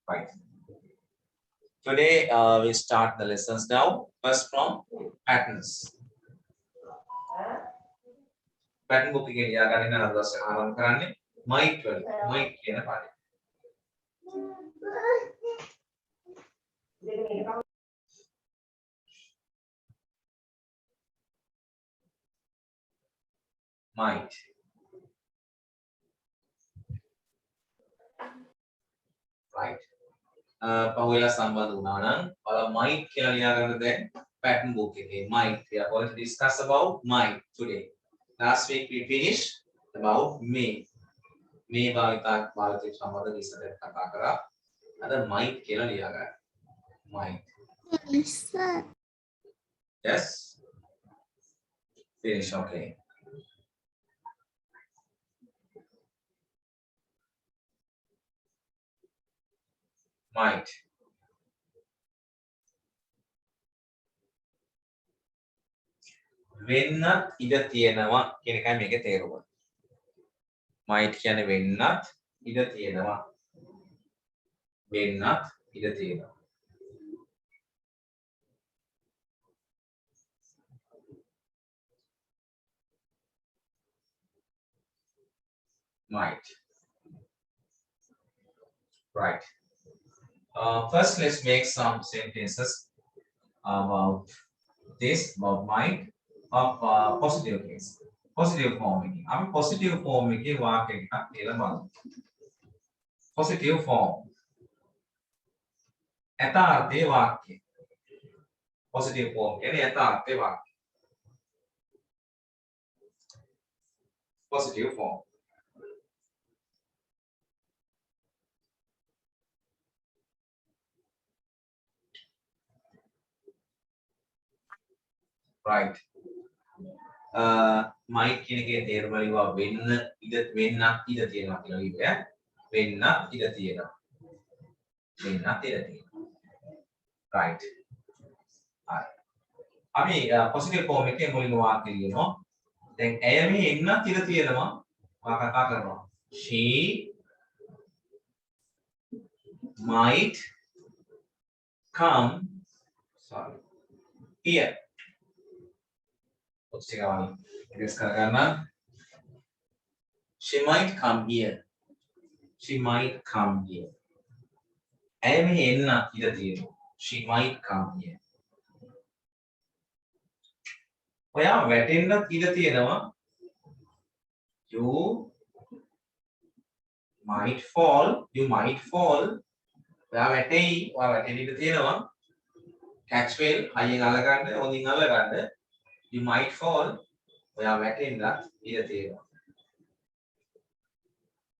Right. Today we start the lessons now. First from patterns. Pattern book එකේ ලියාගන්න යන අදහස ආරම්භ කරන්නේ might වලින්. might කියන පාඩේ. might. Right. පහුවෙලා සම්බන්ධ වුණා නම් ඔයාලා might කියලා ලියාගන්න දැන් pattern book එකේ might. We are going to discuss about might today. Last week we finished about may. මේ භාවිතය සම්බන්ධ විස්තරයක් කතා කරා. අද might කියලා ලියාගන්න. might. Yes, sir. Yes. Finish. Okay. might. වෙන්නත් ඉඩ තියෙනවා කියන එකයි මේකේ තේරුම. might කියන්නේ වෙන්නත් ඉඩ තියෙනවා. වෙන්නත් ඉඩ තියෙනවා. might. Right. First, let's make some sentences about this, about might, of positive case. Positive form making. I'm positive form making working at positive form. යථාර්ථයේ වාක්‍ය. Positive form කියන්නේ යථාර්ථයේ වාක්‍ය. Positive form. Right. might කියන එකේ තේරුම ලියුවා වෙන්න ඉඩ වෙන්නක් ඉඩ තියෙනවා කියලා ලියුවා. වෙන්නක් ඉඩ තියෙනවා. වෙන්නක් ඉඩ තියෙනවා. Right. හරි. අපි positive form එකේ මුලින්ම වාක්‍ය ලියනවා. දැන් ඇය මේ එන්නක් ඉඩ තියෙනවා. මම කතා කරනවා. She might come here. She might come here. She might come here. ඇය මෙහි එන්න ඉඩ තියෙනවා. She might come here. ඔයා වැටෙන්නත් ඉඩ තියෙනවා. You might fall. You might fall. ඔයා වැටෙයි. ඔයා වැටෙන්න ඉඩ තියෙනවා. Catch whale හයියෙන් අල්ල ගන්න, හොඳින් අල්ල ගන්න. You might fall. ඔයා වැටෙන්නත් ඉඩ තියෙනවා.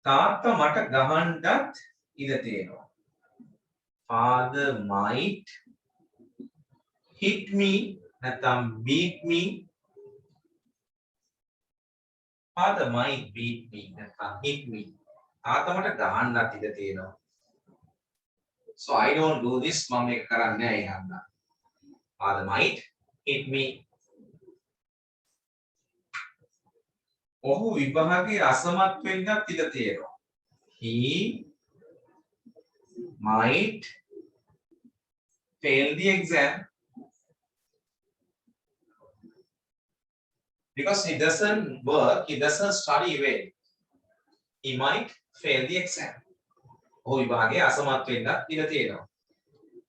තාත්තා මට ගහන්නත් ඉඩ තියෙනවා. Father might hit me නැත්නම් beat me. Father might beat me නැත්නම් hit me. තාත්තා මට ගහන්නත් ඉඩ තියෙනවා. So I don't do this. මම මේක කරන්නේ නැහැ යන්න. Father might hit me. ඔහු විභාගයේ අසමත් වෙන්නත් ඉඩ තියෙනවා. He might fail the exam because he doesn't work, he doesn't study well. He might fail the exam. ඔහු විභාගයේ අසමත් වෙන්නත් ඉඩ තියෙනවා.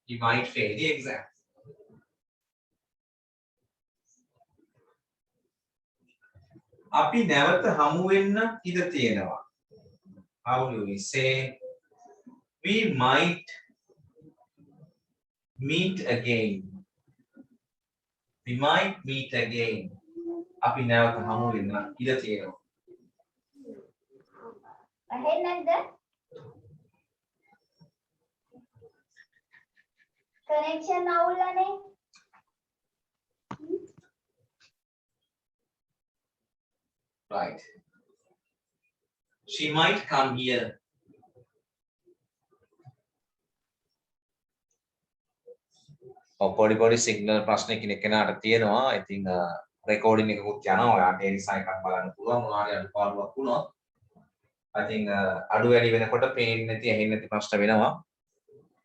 He might fail the exam. අපි නැවත හමු වෙන්න ඉඩ තියෙනවා. How do we say? We might meet again. We might meet again. අපි නැවත හමු වෙන්න ඉඩ තියෙනවා. ඇහෙන්නේ නැද්ද? කනෙක්ෂන් අවුල්ලානේ. Right. She might come here. පොඩි සිග්නල් ප්‍රශ්න කෙනෙක්ට තියෙනවා. I think recording එකකුත් යනවා. ඔයාලට ඒ නිසා එකක් බලන්න පුළුවන්. මොනවාරි අඩුපාඩුවක් වුණොත් I think අඩු වැඩි වෙනකොට පේන්නේ නැති ඇහෙන්නේ නැති ප්‍රශ්න වෙනවා.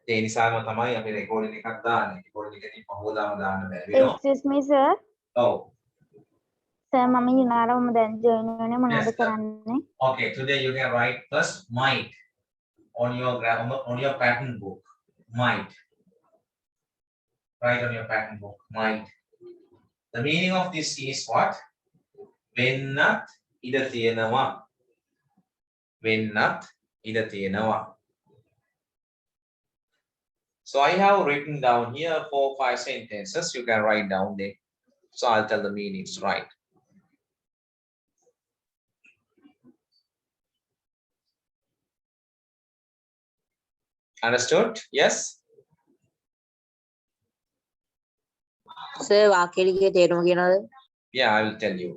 ඒ නිසාම තමයි අපි රෙකෝඩින් එකක් දාන්නේ. රෙකෝඩින් එකකින් පහවදාම දාන්න බැරි වෙනවා. Excuse me, sir. ඔව්. Sir, මම යුනාරවම දැන් join වෙන්නේ මොනවද Yes, sir. කරන්නේ? Okay, today you can write first might on your grammar on your pattern book. Might. Write on your pattern book. Might. The meaning of this is what? වෙන්නත් ඉඩ තියෙනවා. වෙන්නත් ඉඩ තියෙනවා. So I have written down here 4-5 sentences. You can write down there. So I'll tell the meanings, right? Understood? Yes? Sir, වාක්‍යයේ තේරුම කියනවද? Yeah, I will tell you.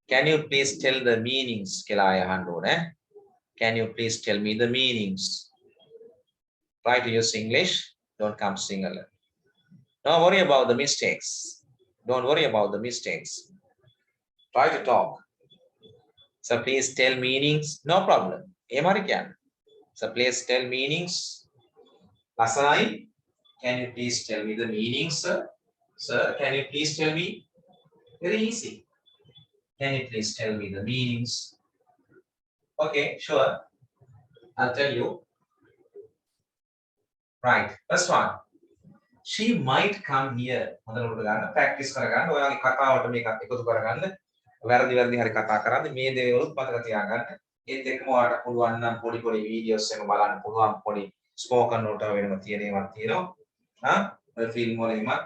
Can you please tell the meanings? කියලා අහන්න ඕනේ. Can you please tell me the meanings? Try to use English. Don't come singular. Don't worry about the mistakes. Don't worry about the mistakes. Try to talk. So please tell meanings. No problem. එහෙම හරි කියන්න. So please tell meanings. Lasanai, can you please tell me the meanings, sir? Sir, can you please tell me? Very easy. Can you please tell me the meanings? Okay, sure. I'll tell you. Right. First one. She might come here. හොඳට ගන්න practice කරගන්න. ඔයාගේ කතාවට මේකත් එකතු කරගන්න. වැරදි හරි කතා කරද්දී මේ දේවලුත් මතක තියාගන්න. ඒත් එක්කම ඔයාලට පුළුවන් නම් පොඩි වීඩියෝස් එක බලන්න පුළුවන් පොඩි ස්පෝකන් නෝට වෙනම තියෙන ඒවා තියෙනවා. ඔය ෆිල්ම් වල එමත්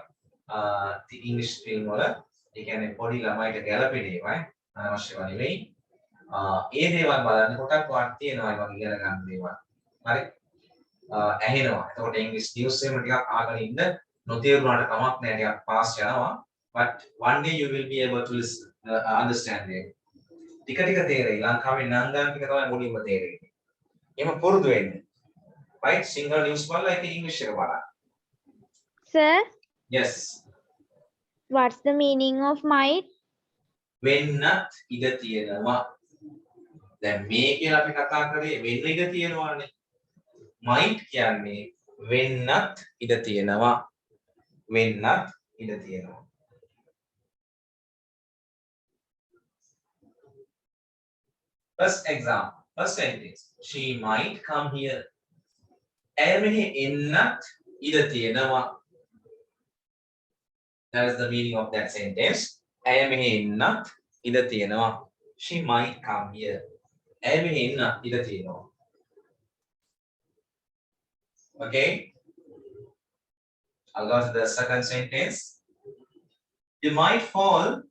ඉංග්‍රීසි ෆිල්ම් වල ඒ කියන්නේ පොඩි ළමයිට ගැළපෙන ඒවා අනවශ්‍යව නෙවෙයි. ඒ දේවල් බලනකොටත් ඔයාලට තියෙනවා ඒ වගේ ඉගෙන ගන්න දේවල්. හරි? ඇහෙනවා. එතකොට ඉංග්‍රීසි නිවුස් එකම ටිකක් අහගෙන ඉන්න නොතේරුණාට කමක් නැහැ ටිකක් පාස් යනවා. But one day you will be able to listen, understand it. ටික තේරෙයි. ලංකාවේ නම් ගන්න ටික තමයි මුලින්ම තේරෙන්නේ. එහෙම පුරුදු වෙන්න. Right? සිංහල නිවුස් බලලා ඒක ඉංග්‍රීසි එක බලන්න. Sir, Yes. what's the meaning of might? වෙන්නත් ඉඩ තියෙනවා. දැන් මේ කියලා අපි කතා කරේ වෙන්න ඉඩ තියෙනවානේ. might කියන්නේ වෙන්නත් ඉඩ තියෙනවා. වෙන්නත් ඉඩ තියෙනවා. First example, first sentence. She might come here. ඇය මෙහි එන්නත් ඉඩ තියෙනවා. That is the meaning of that sentence. ඇය මෙහි එන්නත් ඉඩ තියෙනවා. She might come here. ඇය මෙහි එන්නත් ඉඩ තියෙනවා. Okay? I'll go to the second sentence. You might fall.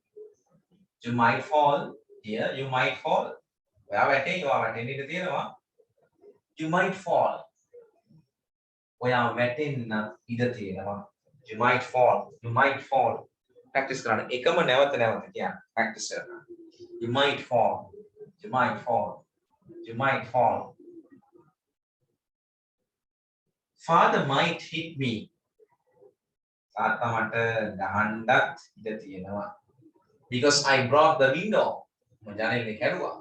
You might fall. Here, you might fall. ඔයා වැටෙන්න ඉඩ තියෙනවා. You might fall. ඔයා වැටෙන්න ඉඩ තියෙනවා. You might fall. You might fall. Practice කරන්න. එකම නැවත කියන්න. Practice කරන්න. You might fall. You might fall. You might fall. Father might hit me. තාත්තා මට ගහන්නත් ඉඩ තියෙනවා. Because I broke the window. මම ජනෙලේ කැඩුවා.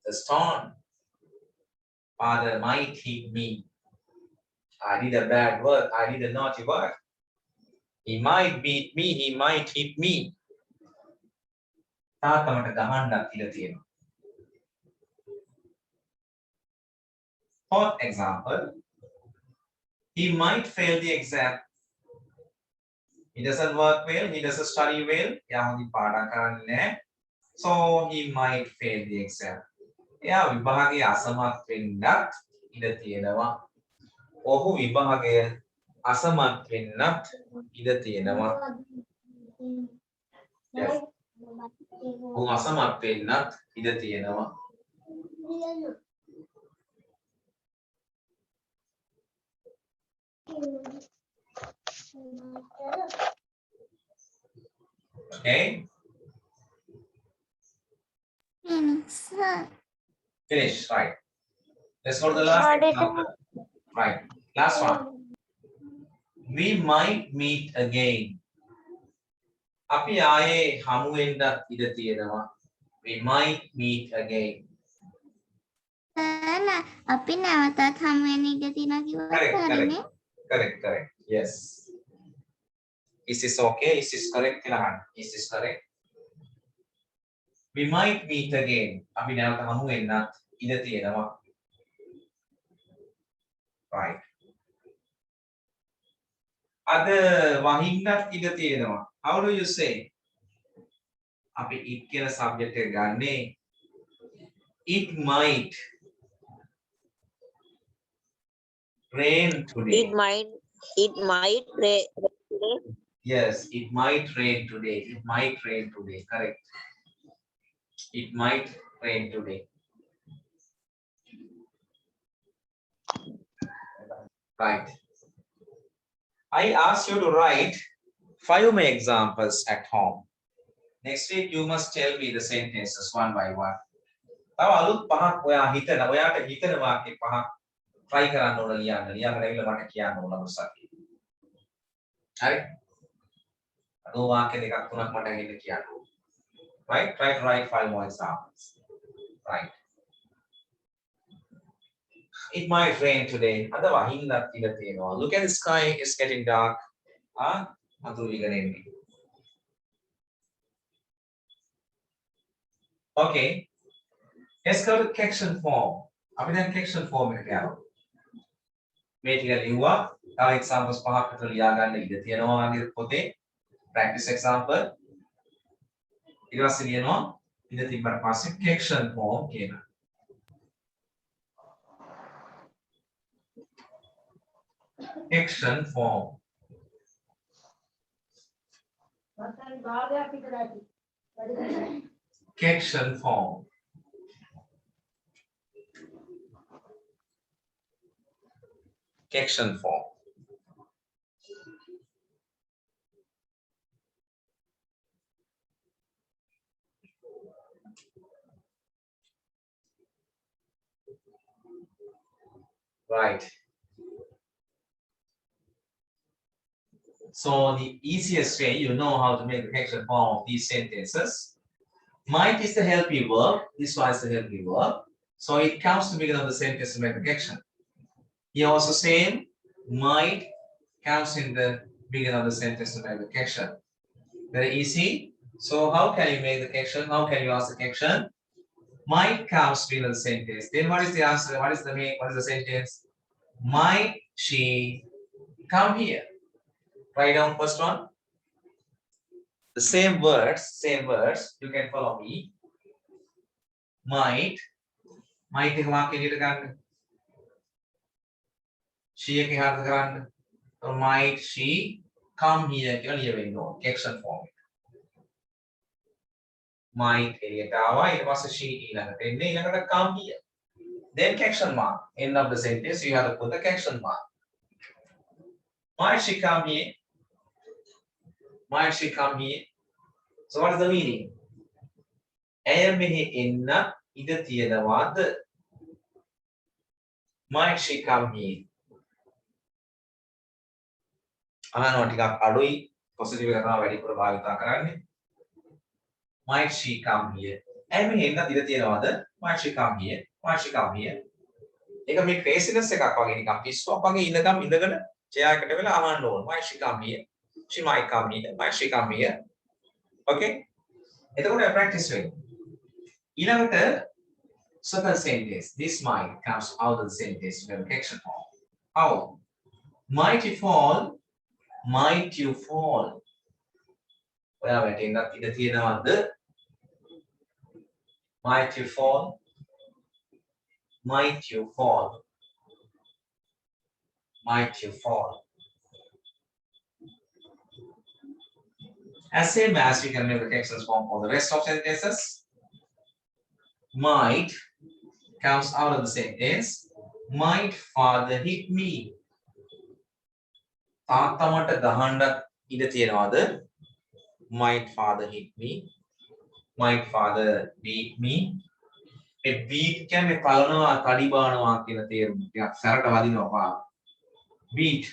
The stone. Father might hit me. I did a bad work. I did a naughty work. He might beat me. He might hit me. තාත්තා මට ගහන්නත් ඉඩ තියෙනවා. Fourth example. He might fail the exam. He doesn't work well. He doesn't study well. එයා හොඳින් පාඩම් කරන්නේ නැහැ. So he might fail the exam. එයා විභාගයේ අසමත් වෙන්නත් ඉඩ තියෙනවා. ඔහු විභාගයේ අසමත් වෙන්නත් ඉඩ තියෙනවා. Yes. ඔහු අසමත් වෙන්නත් ඉඩ තියෙනවා. Okay. Finish. Right. Let's go to the last example. Right. Last one. We might meet again. අපි ආයේ හමු වෙන්නත් ඉඩ තියෙනවා. We might meet again. Sir, අපි නැවතත් හම් වෙන්න ඉඩ තියෙනවා කිව්වොත් හරිනේ. correct. Yes. Is this okay? Is this correct? Is this correct? We might meet again. අපි නැවත හමු වෙන්නත් ඉඩ තියෙනවා. Right. අද වහින්නත් ඉඩ තියෙනවා. How do you say? අපි it කියන subject එක ගන්නේ it might rain today. It might rain. Yes, it might rain today. It might rain today. Correct. It might rain today. Right. I asked you to write 5 more examples at home. Next week you must tell me the sentences one by one. තව අලුත් පහක් ඔයාට හිතන වාක්‍ය පහක් try කරන්න ඕන ලියන්න. ලියන්න ඇවිල්ලා මට කියන්න ඕන මොසක්. හරි? අලුත් වාක්‍ය දෙකක් තුනක් මට ඇවිල්ලා කියන්න ඕන. Right? Try to write 5 more examples. Right. It might rain today. අද වහින්නත් ඉඩ තියෙනවා. Look at the sky, it's getting dark. අඳුරු විගන එන්නේ. Okay. Let's go to question form. අපි දැන් question form එකට යනවා. මේ ටික ලිව්වා. තව examples පහක් විතර ලියා ගන්න ඉඩ තියෙනවා වගේ පොතේ. Practice example. ඊට පස්සේ ලියනවා ඉඳ තිබ්බට පස්සේ question form කියන. Action form. Action form. Action form. Right. So the easiest way, you know how to make the action form of these sentences. Might is the helpy verb. This one is the helpy verb. So it comes to begin of the sentence to make the action. Here also same. Might comes in the beginning of the sentence to make the action. Very easy. So how can you make the action? How can you ask the action? Might comes in the sentence. Then what is the answer? What is the sentence? Might she come here? Write down first one. The same words, you can follow me. Might එක වාක්‍යය එකට ගන්න. She එක හරක කරන්න. So might she come here කියලා ලියවෙන්න ඕන. Action form. Might එළියට ආවා. ඊට පස්සේ she ඊළඟට එන්නේ. ඊළඟට come here. Then action mark. End of the sentence you have to put the action mark. Might she come here? Might she come here? So what is the meaning? ඇය මෙහි එන්න ඉඩ තියෙනවාද? Might she come here? අහනවා ටිකක් අඩුයි. Positive එක තමයි වැඩිපුර භාවිතා කරන්නේ. Might she come here? ඇය මෙහි එන්න ඉඩ තියෙනවාද? Might she come here? Might she come here? ඒක මේ ක්‍රේසිනස් එකක් වගේ නිකන් පිස්සුවක් වගේ ඉඳගෙන චෙයා එකට වෙලා අහන්න ඕන. Might she come here? She might come here. Might she come here? Okay? එතකොට practice වෙන්න. ඊළඟට second sentence. This might comes out of the sentence with action form. How? Might you fall? Might you fall? ඔයා වැටෙන්නත් ඉඩ තියෙනවද? Might you fall? Might you fall? Might you fall? As same as we can make the action form for the rest of sentences. Might comes out of the sentence. Might father hit me? තාත්තා මට ගහන්නත් ඉඩ තියනවාද? Might father hit me? Might father beat me? මේ beat කියන්නේ පලනවා කඩි බානවා කියන තේරුම. ටිකක් සැරට වදිනවා පා. Beat.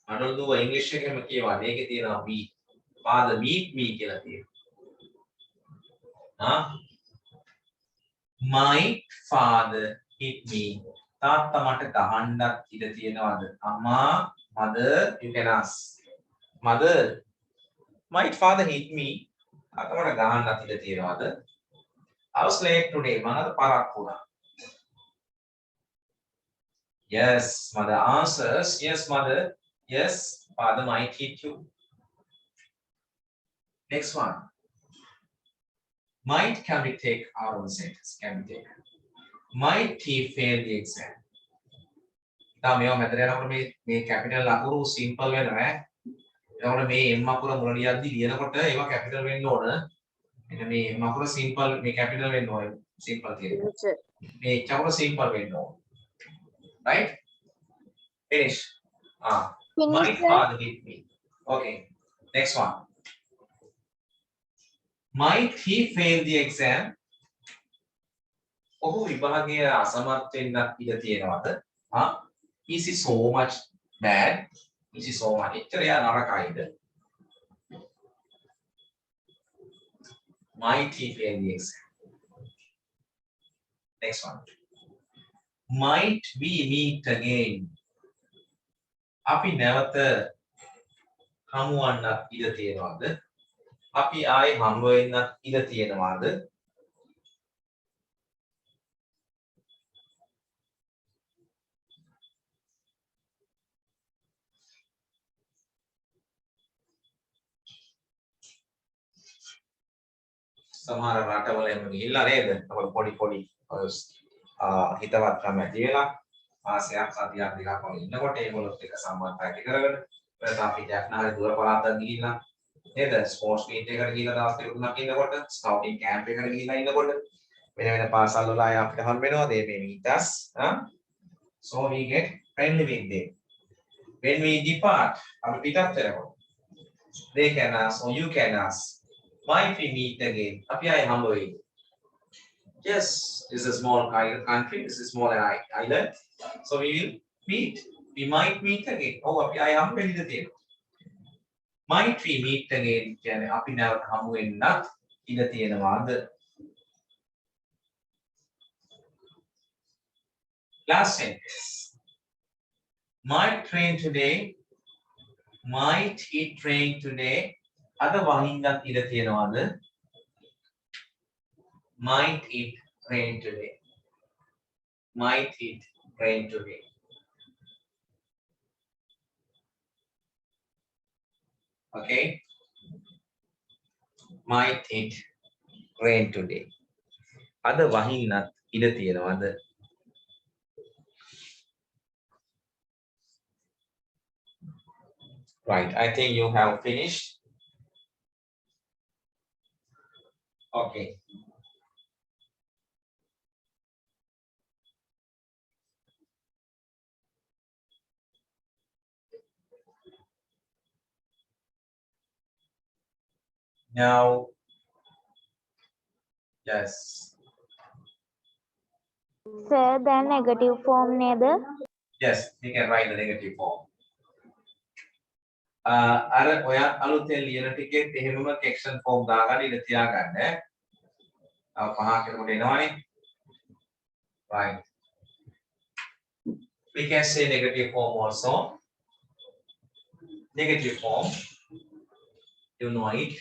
අනුදුව ඉංග්‍රීසි එකේම කියවන්නේ. ඒකේ තියෙනවා beat. Father beat me කියලා තියෙනවා. My father hit me. තාත්තා මට ගහන්නත් ඉඩ තියෙනවද? අම්මා, mother, you can ask. Mother, my father hit me. තාත්තා මට ගහන්නත් ඉඩ තියෙනවද? I was late today. මම අද පරක්කු වුණා. Yes, mother answers. Yes, mother. Yes, father might hit you. Next one. Might can we take our own sentence? Can we take? Might he fail the exam? Now, මේවා මෙතන යනකොට මේ capital අකුරු simple වෙනවා ඈ. එතකොට මේ m අකුර මුලනියක්දී ලියනකොට ඒවා capital වෙන්න ඕන. මෙන්න මේ m අකුර simple මේ capital වෙන්න ඕන. Simple තියෙනවා. මේ h අකුර simple වෙන්න ඕන. Right? Finish. My father hit me. Okay. Next one. Might he fail the exam? ඔහු විභාගයේ අසමත් වෙන්නත් ඉඩ තියෙනවද? Is he so much bad? Is he so much? එච්චර යා නරකයිද? Might he fail the exam? Next one. Might we meet again? අපි නැවත හමු වන්නත් ඉඩ තියෙනවද? අපි ආයේ හම්බ වෙන්නත් ඉඩ තියෙනවද? සමහර රටවල එම ගිහිල්ලා නේද? අපේ පොඩි හිතවත් කම ඇති වෙලා මාසයක් සතියක් දෙකක් වගේ ඉන්නකොට ඒගොල්ලොත් එක්ක සම්බන්ධතාවය ඇති කරගෙන ඊට අපි ජැක්නාලේ දුර පළාතක් ගිහිල්ලා නේද? ස්පෝර්ට්ස් මීට් එකකට ගිහිල්ලා දවස් දෙක තුනක් ඉන්නකොට ස්කවුටින් කැම්ප් එකකට ගිහිල්ලා ඉන්නකොට වෙන පාසල් වල අය අපිට හම් වෙනවා they may meet us. So we get friendly with them. When we depart, අපි පිටත් වෙනකොට they can ask or you can ask. Might we meet again? Api ay hum hoye. Yes, this is a small country. This is a small island. So we will meet. We might meet again. Oh, api ay hum වෙන්නද තියෙනවා. Might we meet again? කියන්නේ අපි නැවත හමු වෙන්නත් ඉඩ තියෙනවාද? Last sentence. Might train today. Might it train today? අද වහින්නත් ඉඩ තියෙනවද? Might it rain today? Might it rain today? Okay. Might it rain today? අද වහින්නත් ඉඩ තියෙනවද? Right. I think you have finished. Okay. Now, yes. Sir, the negative form නේද? Yes, we can write the negative form. අර ඔයා අලුතෙන් ලියන ටිකෙත් එහෙමම කෙක්ෂන් form දාගන්න ඉඳ තියාගන්න. පහකට කොට එනවනේ. Right. We can say negative form also. Negative form. You know it.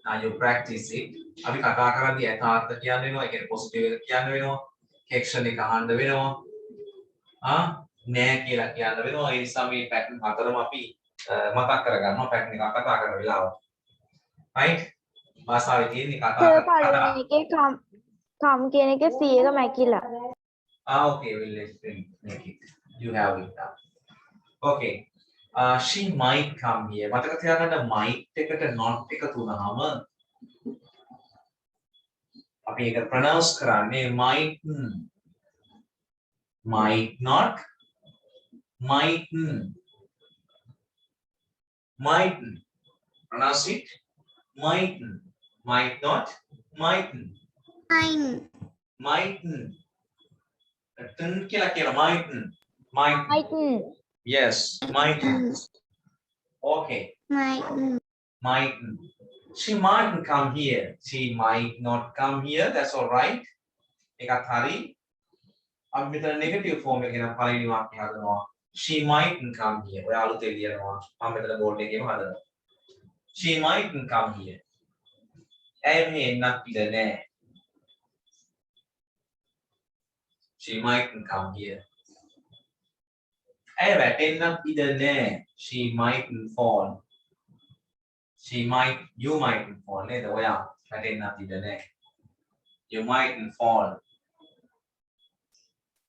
Now you practice it. අපි කතා කරද්දී යථාර්ථ කියන්න වෙනවා. ඒ කියන්නේ පොසිටිව් එක කියන්න වෙනවා. කෙක්ෂන් එක අහන්න වෙනවා. නෑ කියලා කියන්න වෙනවා. ඒ නිසා මේ පැටර්න් හතරම අපි මතක් කරගන්නවා පැටර්න් එක කතා කරන වෙලාව. right? භාෂාවේ තියෙන කතා සර් පළවෙනි එකේ කම් කියන එකේ C එක මැකිලා. Okay, we'll make it. You have it now. Okay. She might come here. මතක තියාගන්න might එකට not එකතු වුණාම අපි ඒක pronounce කරන්නේ might not might pronounce it might not might කියලා might yes might okay might She might come here. She might not come here. That's all right. එකත් හරි. අපි මෙතන negative form එක ගැන පළවෙනි වාක්‍යය හදනවා. She mightn't come here. ඔයා අලුතෙන් ලියනවා. මම මෙතන බෝඩ් එකේම හදනවා. She mightn't come here. ඇය මේ එන්නත් ඉඩ නැහැ. She mightn't come here. ඇය වැටෙන්නත් ඉඩ නැහැ. She mightn't fall. You mightn't fall. නේද? ඔයා වැටෙන්නත් ඉඩ නැහැ. You mightn't fall.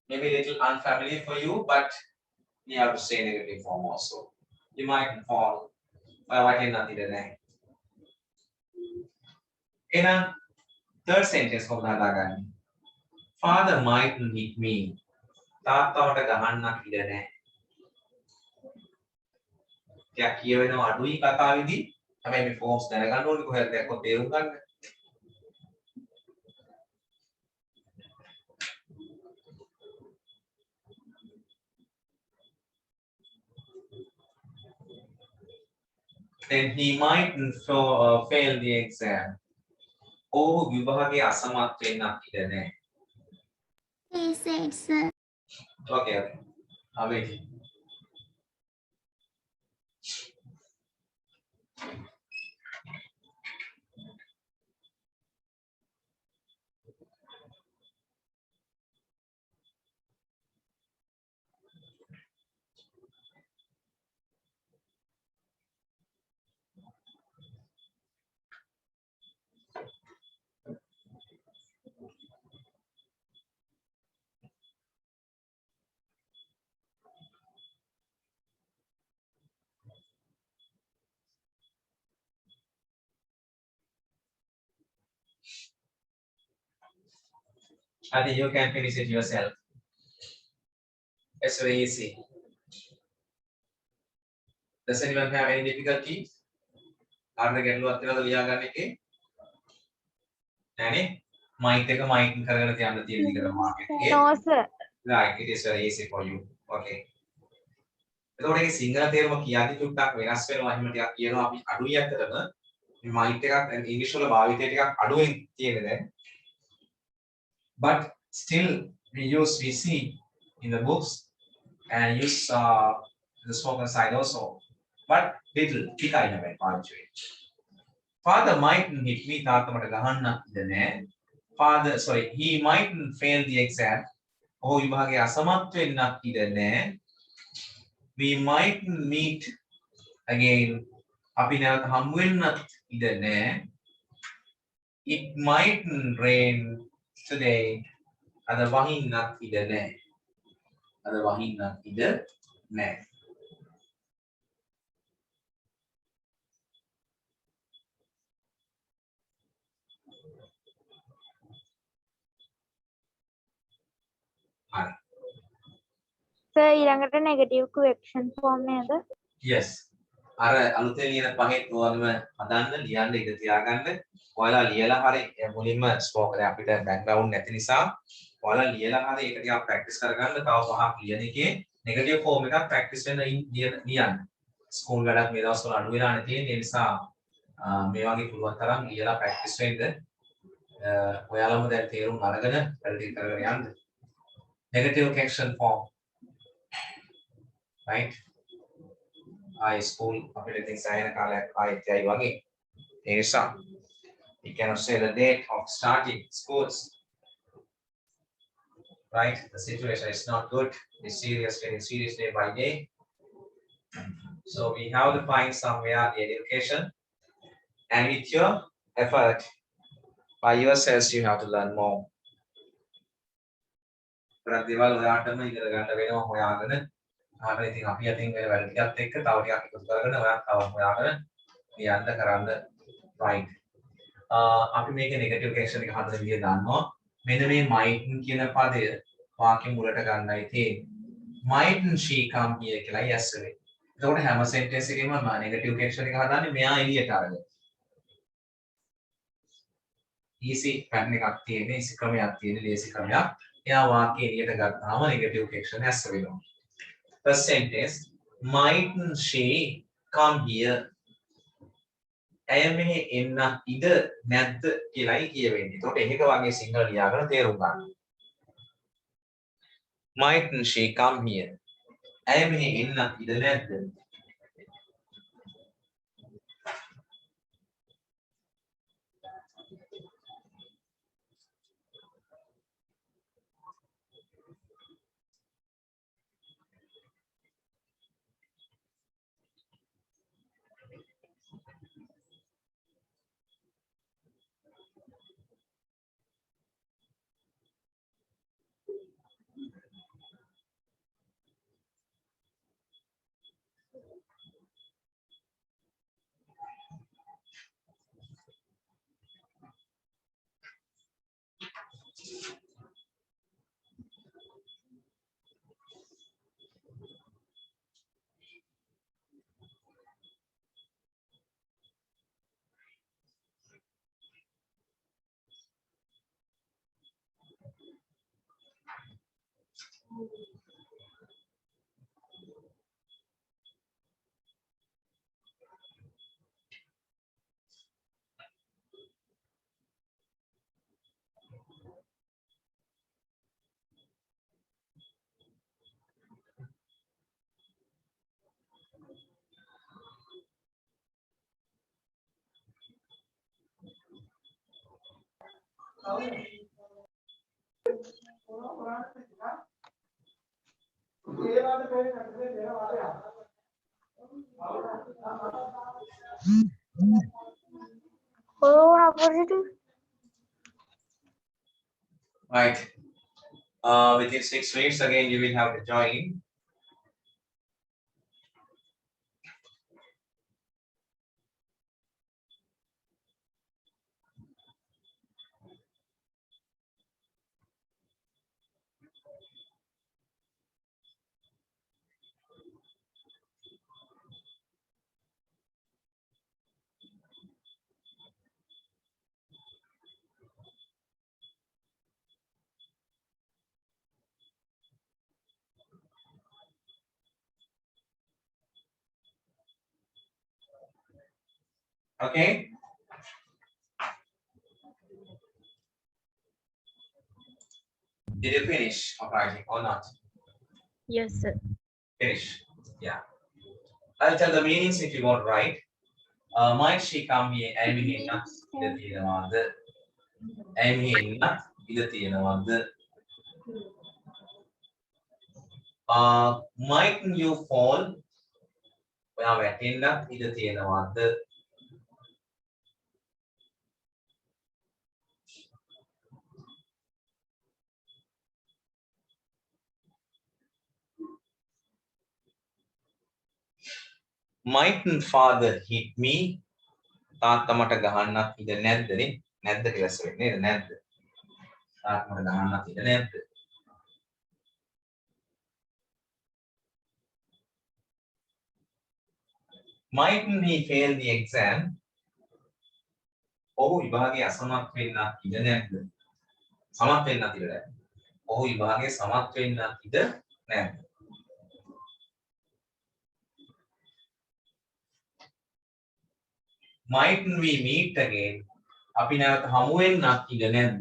Maybe a little unfamiliar for you, but you have to say negative form also. You mightn't fall. ඔයා වැටෙන්නත් ඉඩ නැහැ. එහෙනම් third sentence කොහොමද හදාගන්නේ? Father mightn't hit me. තාත්තා මට ගහන්නත් ඉඩ නැහැ. ටිකක් කියවෙනවා අඩුයි කතාවේදී. හැබැයි මේ forms දැනගන්න ඕනේ කොහෙද දැක්කොත් තේරුම් ගන්න. Then he mightn't fail the exam. ඔහු විභාගයේ අසමත් වෙන්නත් ඉඩ නැහැ. He said, sir. Okay. I'm waiting. I think you can finish it yourself. It's very easy. Does anyone have any difficulties? ආරණ ගැටලුවක් තියෙනවද ලියා ගන්න එකේ? නෑනේ. මයික් එක මයික් කරගෙන තියන්න තියෙන විදිහට මාකට් එකේ. No sir. Right, it is very easy for you. Okay. එතකොට ඒකේ සිංහල තේරුම කියද්දි චුට්ටක් වෙනස් වෙනවා. එහෙම ටිකක් කියනවා අපි අඩුයි අතරම. මේ මයික් එකක් ඉංග්‍රීසි වල භාවිතය ටිකක් අඩුවෙන් තියෙන්නේ දැන්. But still we see in the books and use the spoken side also. But little ටිකයි නෙමෙයි පාවිච්චි වෙන්නේ. Father mightn't hit me. තාත්තා මට ගහන්න ඉඩ නැහැ. He mightn't fail the exam. ඔහු විභාගයේ අසමත් වෙන්නත් ඉඩ නැහැ. We mightn't meet again. අපි නැවත හමු වෙන්නත් ඉඩ නැහැ. It mightn't rain today. අද වහින්නත් ඉඩ නැහැ. අද වහින්නත් ඉඩ නැහැ. සර් ඊළඟට නෙගටිව් correction form නේද? Yes. අර අලුතෙන් ලියන පහෙත් ඔයාලම හදන්න ලියන්න ඉඳ තියාගන්න. ඔයාලා ලියලා හරි මුලින්ම ස්පෝකන් අපිට බෑග්ග්‍රවුන්ඩ් නැති නිසා ඔයාලා ලියලා හරි ඒක ටිකක් ප්‍රැක්ටිස් කරගන්න. තව පහක් ලියන එකේ නෙගටිව් ෆෝම් එකක් ප්‍රැක්ටිස් වෙන්න ලියන්න. ස්කූල් වැඩක් මේ දවස්වල අඩු වෙලානේ තියෙන්නේ. ඒ නිසා මේ වගේ පුළුවන් තරම් ලියලා ප්‍රැක්ටිස් වෙන්න. ඔයාලම දැන් තේරුම් අරගෙන වැඩ ටික කරගෙන යන්න. Negative correction form. Right? I school අපිට ඉතින් සෑහෙන කාලයක් ආයෙත් යයි වගේ. ඒ නිසා you cannot say the date of starting schools. Right? The situation is not good. It's serious, getting serious day by day. So we have to find somewhere the education, and with your effort by yourselves you have to learn more. ප්‍රතිවල් ඔයාටම ඉගෙන ගන්න වෙනවා හොයාගෙන. ආයෙත් ඉතින් අපි අතින් වෙන වැඩ ටිකත් එක්ක තව ටිකක් එකතු කරගෙන ඔයාත් තව හොයාගෙන යන්න කරන්න. right. අපි මේක නෙගටිව් කේෂන් එක හදන විදිය දන්නවා. මෙන්න මේ mightn't කියන පදය වාක්‍ය මුලට ගන්නයි තියෙන්නේ. mightn't she come here කියලා yes වෙන්නේ. එතකොට හැම sentence එකෙම නෙගටිව් කේෂන් එක හදන්නේ මෙයා එළියට අරගෙන. easy pattern එකක් තියෙන්නේ, easy ක්‍රමයක් තියෙන්නේ, lazy ක්‍රමයක්. එයා වාක්‍ය එළියට ගත්තාම නෙගටිව් කේෂන් ඇස් වෙනවා. First sentence, mightn't she come here? ඇය මෙහි එන්නත් ඉඩ නැද්ද කියලායි කියවෙන්නේ. ඒකට ඒක වගේ සිංහල ලියාගෙන තේරුම් ගන්න. Mightn't she come here? ඇය මෙහි එන්නත් ඉඩ නැද්ද? Right. Within 6 weeks again you will have to join. Okay. Did you finish writing or not? Yes, sir. Finish. Yeah. I'll tell the meanings if you want to write. Might she come here? I mean, not the theatre. I mean, not the theatre. Mightn't you fall? Well, I think not the theatre. Mightn't father hit me? තාත්තා මට ගහන්නත් ඉඩ නැද්දනේ? නැද්ද කියලා ඇසෙන්නේ නේද? නැද්ද? තාත්තා මට ගහන්නත් ඉඩ නැද්ද? Mightn't he fail the exam? ඔහු විභාගයේ අසමත් වෙන්නත් ඉඩ නැද්ද? සමත් වෙන්නත් ඉඩ නැද්ද? ඔහු විභාගයේ සමත් වෙන්නත් ඉඩ නැද්ද? Mightn't we meet again? අපි නැවත හමු වෙන්නත් ඉඩ නැද්ද?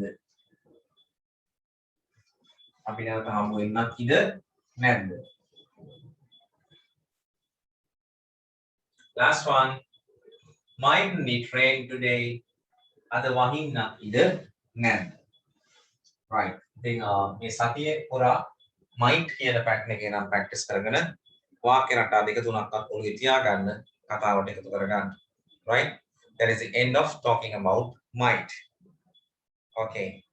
අපි නැවත හමු වෙන්නත් ඉඩ නැද්ද? Last one. Mightn't it rain today? අද වහින්නත් ඉඩ නැද්ද? Right. ඉතින් මේ සතියේ පුරා might කියන පැටර්න් එකේ නම් ප්‍රැක්ටිස් කරගෙන වාක්‍ය රටා දෙක තුනක්වත් ඔළුවේ තියාගන්න කතාවට එකතු කරගන්න. Right? That is the end of talking about might. Okay,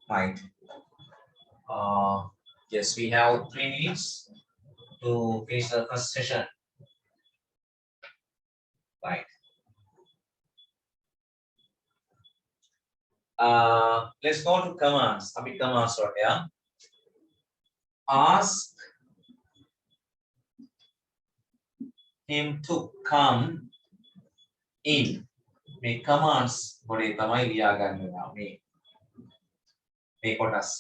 might. Yes, we have 3 minutes to finish the first session. Right. Let's go to commands. Abhi commands right here. Ask him to come in. මේ commands ගොඩේ තමයි ලියා ගන්න ඕනේ. මේ කොටස්.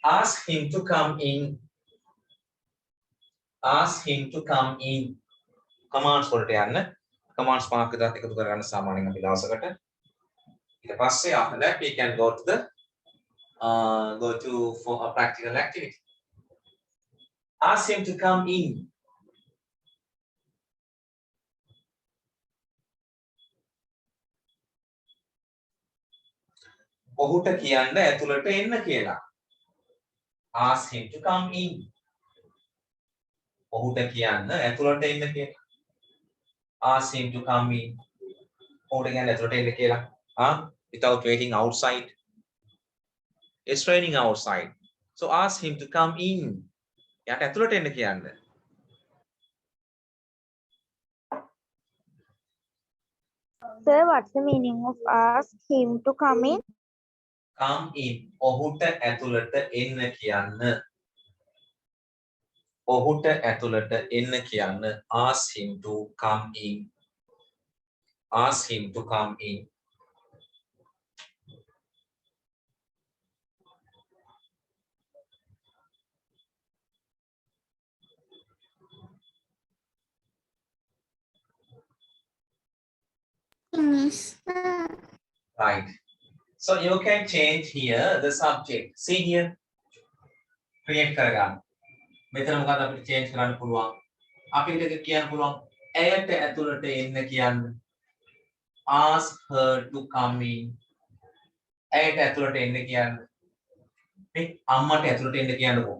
Ask him to come in. Ask him to come in. commands වලට යන්න. commands පාක් විතරක් එකතු කරගන්න සාමාන්‍යයෙන් අපි දවසකට. ඊට පස්සේ after that we can go to for a practical activity. Ask him to come in. ඔහුට කියන්න ඇතුළට එන්න කියලා. Ask him to come in. ඔහුට කියන්න ඇතුළට එන්න කියලා. Ask him to come in. ඔහුට කියන්න ඇතුළට එන්න කියලා. Without waiting outside. It's raining outside. So ask him to come in. යාට ඇතුළට එන්න කියන්න. Sir, what's the meaning of ask him to come in? Come in. ඔහුට ඇතුළට එන්න කියන්න. ඔහුට ඇතුළට එන්න කියන්න. Ask him to come in. Ask him to come in. English. Right. So you can change here the subject. See here. Create කරගන්න. මෙතන මොකක්ද අපිට change කරන්න පුළුවන්? අපිට කියන්න පුළුවන් ඇයට ඇතුළට එන්න කියන්න. Ask her to come in. ඇයට ඇතුළට එන්න කියන්න. මේ අම්මට ඇතුළට එන්න කියන්නකෝ.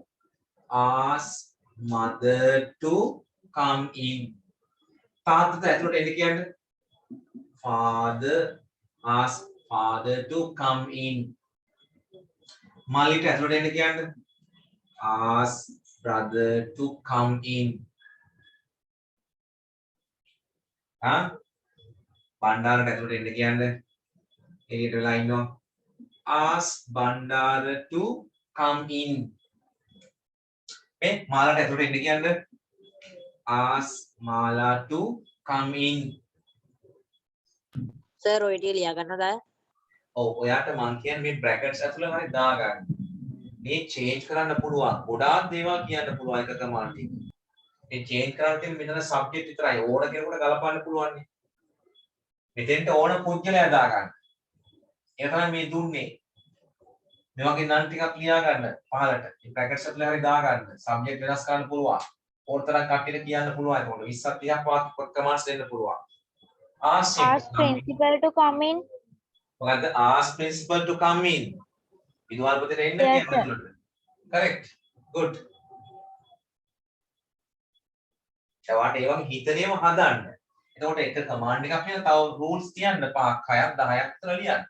Ask mother to come in. තාත්තට ඇතුළට එන්න කියන්න. Father, ask father to come in. මල්ලිට ඇතුළට එන්න කියන්න. Ask brother to come in. බණ්ඩාරට ඇතුළට එන්න කියන්න. එළියට වෙලා ඉන්නවා. Ask Bandara to come in. මේ මාලාට ඇතුළට එන්න කියන්න. Ask Mala to come in. Sir, ඔය ටික ලියා ගන්නවද? ඔව් ඔයාට මං කියන්නේ මේ brackets ඇතුළේ හරි දාගන්න. මේ change කරන්න පුළුවන්. ගොඩාක් දේවල් කියන්න පුළුවන් එක command එකකින්. මේ change කරන්න තියෙන මෙතන subject විතරයි. ඕන කෙනෙකුට ගලපන්න පුළුවන් නේ. මෙතෙන්ට ඕන පුද්ගලයා දාගන්න. ඒක තමයි මේ දුන්නේ. මේ වගේ නම් ටිකක් ලියා ගන්න පහලට. මේ brackets ඇතුළේ හරි දාගන්න. subject වෙනස් කරන්න පුළුවන්. ඕනතරම් කට්ටියට කියන්න පුළුවන්. ඒකට 20ක් 30ක් වාක්‍ය commands දෙන්න පුළුවන්. Ask him Ask principal to come in. මොකද්ද? Ask principal to come in. විදුහල්පතිට එන්න Yes, කියන්න ඇතුළට. Correct. Good. ඒවාට ඒ වගේ හිතේම හදන්න. එතකොට එක command එකක් නේ තව rules තියන්න 5ක් 6ක් 10ක් විතර ලියන්න.